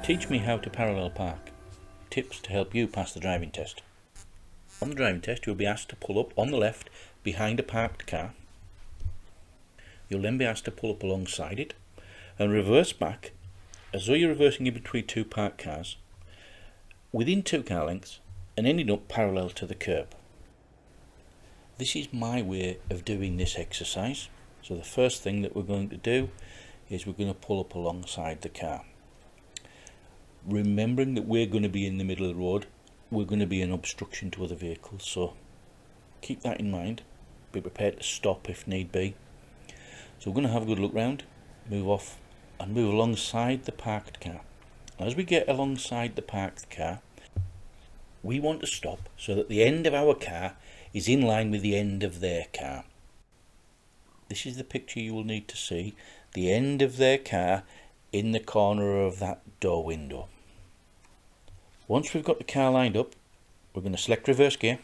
Teach me how to parallel park. Tips to help you pass the driving test. On the driving test, you'll be asked to pull up on the left behind a parked car. You'll then be asked to pull up alongside it and reverse back as though you're reversing in between two parked cars within 2 car lengths and ending up parallel to the curb. This is my way of doing this exercise. So the first thing that we're going to do is we're going to pull up alongside the car. Remembering that we're going to be in the middle of the road, we're going to be an obstruction to other vehicles, so keep that in mind. Be prepared to stop if need be. So we're going to have a good look round, move off and move alongside the parked car. As we get alongside the parked car, we want to stop so that the end of our car is in line with the end of their car. This is the picture you will need to see, the end of their car in the corner of that door window. Once we've got the car lined up, we're going to select reverse gear,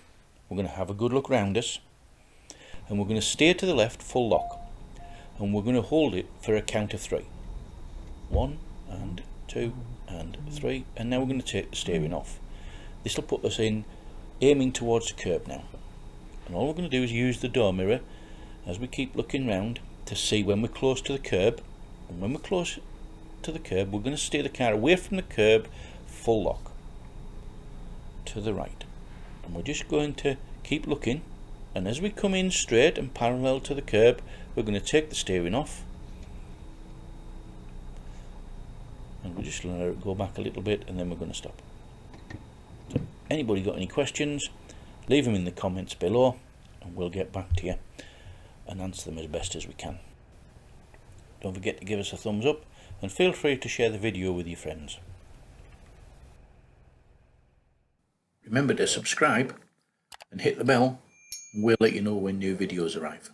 we're going to have a good look round us, and we're going to steer to the left full lock, and we're going to hold it for a count of 3. 1 and 2 and 3, and now we're going to take the steering off. This will put us in aiming towards the curb now, and all we're going to do is use the door mirror as we keep looking round to see when we're close to the curb, and when we're close to the curb we're going to steer the car away from the curb full lock to the right, and we're just going to keep looking, and as we come in straight and parallel to the curb we're going to take the steering off and we'll just let it go back a little bit, and then we're going to stop. So anybody got any questions, leave them in the comments below and we'll get back to you and answer them as best as we can. Don't forget to give us a thumbs up and feel free to share the video with your friends. Remember to subscribe and hit the bell, and we'll let you know when new videos arrive.